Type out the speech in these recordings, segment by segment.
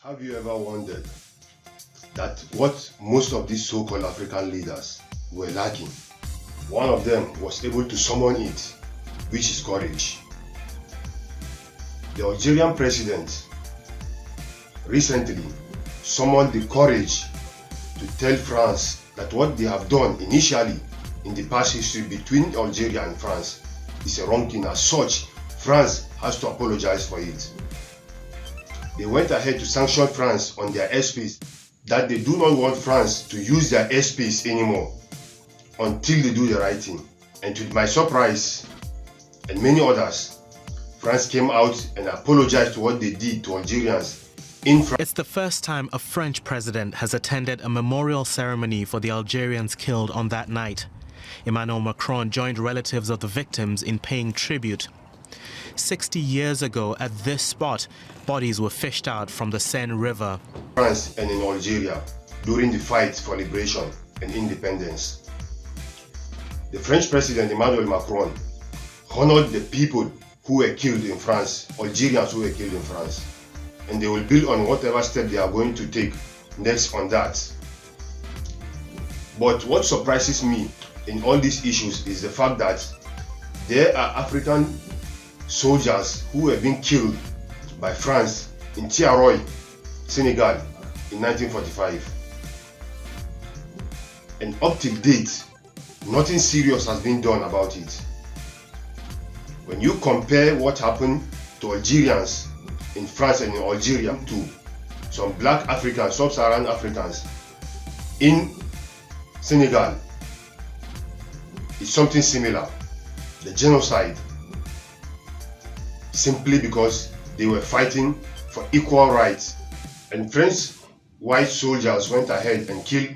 Have you ever wondered that what most of these so-called African leaders were lacking? One of them was able to summon it, which is courage. The Algerian president recently summoned the courage to tell France that what they have done initially in the past history between Algeria and France is a wrong thing. As such, France has to apologize for it. They went ahead to sanction France on their airspace, that they do not want France to use their airspace anymore until they do the right thing. And to my surprise and many others, France came out and apologized to what they did to Algerians in France. It's the first time a French president has attended a memorial ceremony for the Algerians killed on that night. Emmanuel Macron joined relatives of the victims in paying tribute. 60 years ago at this spot, bodies were fished out from the Seine River. France and in Algeria during the fight for liberation and independence. The French president Emmanuel Macron honored the people who were killed in France, Algerians who were killed in France, and they will build on whatever step they are going to take next on that. But what surprises me in all these issues is the fact that there are African soldiers who were being killed by France in Thiaroye, Senegal in 1945. And up till date, nothing serious has been done about it. When you compare what happened to Algerians in France and in Algeria to some black Africans, sub-Saharan Africans in Senegal, it's something similar. The genocide, simply because they were fighting for equal rights. And French white soldiers went ahead and killed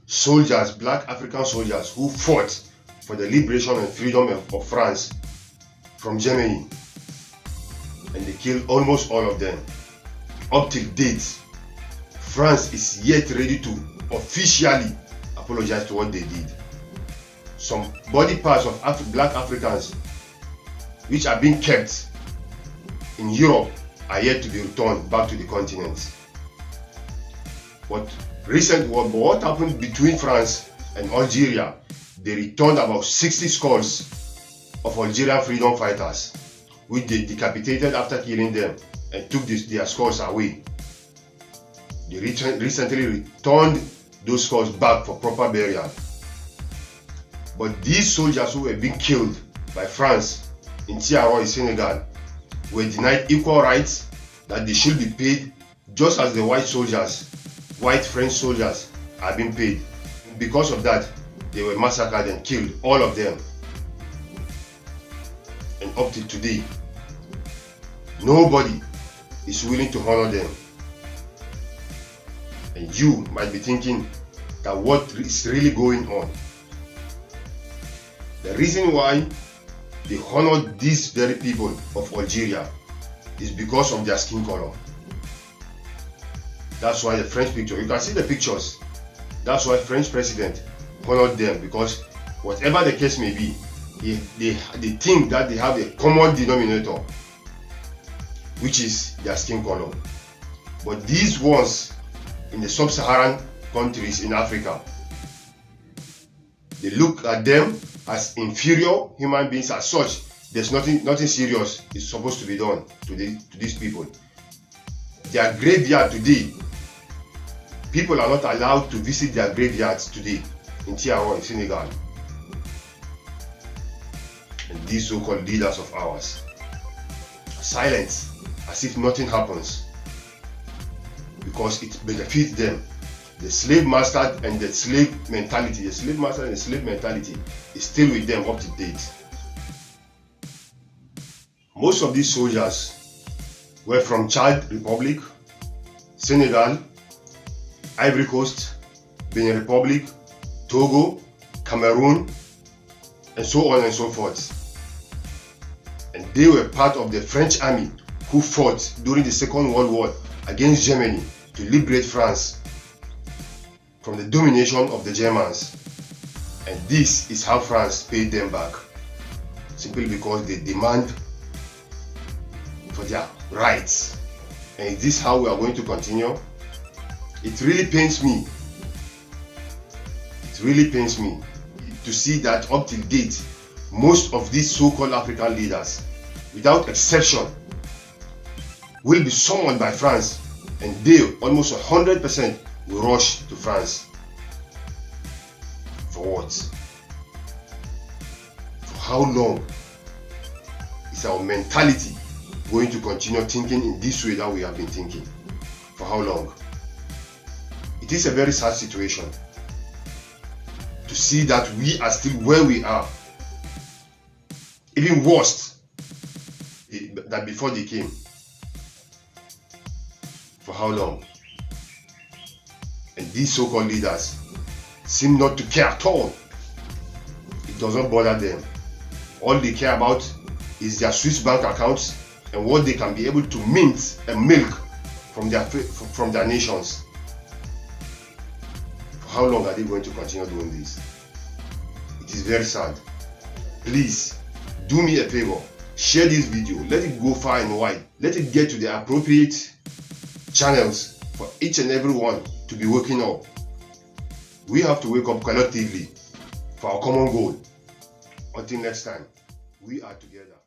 soldiers, black African soldiers who fought for the liberation and freedom of France from Germany. And they killed almost all of them. Up till date, France is yet ready to officially apologize to what they did. Some body parts of black Africans which are being kept in Europe are yet to be returned back to the continent. But what happened between France and Algeria, they returned about 60 skulls of Algerian freedom fighters, which they decapitated after killing them and took their skulls away. They recently returned those skulls back for proper burial. But these soldiers who were being killed by France in Thiaroye, Senegal, were denied equal rights, that they should be paid just as the white French soldiers are being paid. Because of that, they were massacred and killed, all of them. And up till today, nobody is willing to honor them. And you might be thinking that what is really going on? The reason why they honored these very people of Algeria is because of their skin color. That's why the French picture, you can see the pictures. That's why French president honored them, because whatever the case may be, they think that they have a common denominator, which is their skin color. But these ones in the sub-Saharan countries in Africa, they look at them as inferior human beings. As such, there's nothing serious is supposed to be done to these people. Their graveyard today, people are not allowed to visit their graveyards today in Thiaroye, Senegal. And these so-called leaders of ours are silent, as if nothing happens, because it benefits them. The slave master and the slave mentality, is still with them up to date. Most of these soldiers were from Chad Republic, Senegal, Ivory Coast, Benin Republic, Togo, Cameroon, and so on and so forth. And they were part of the French army who fought during the Second World War against Germany to liberate France from the domination of the Germans. And this is how France paid them back, simply because they demand for their rights. And is this how we are going to continue? It really pains me. It really pains me to see that up till date, most of these so-called African leaders, without exception, will be summoned by France, and they almost 100% will rush to France. For what? For how long is our mentality going to continue thinking in this way that we have been thinking? For how long? It is a very sad situation to see that we are still where we are, even worse than before they came. For how long? And these so-called leaders seem not to care at all. It doesn't bother them. All they care about is their Swiss bank accounts and what they can be able to mint and milk from their nations. For how long are they going to continue doing this? It is very sad. Please do me a favor, share this video, let it go far and wide, let it get to the appropriate channels for each and every one to be waking up. We have to wake up collectively for our common goal. Until next time, we are together.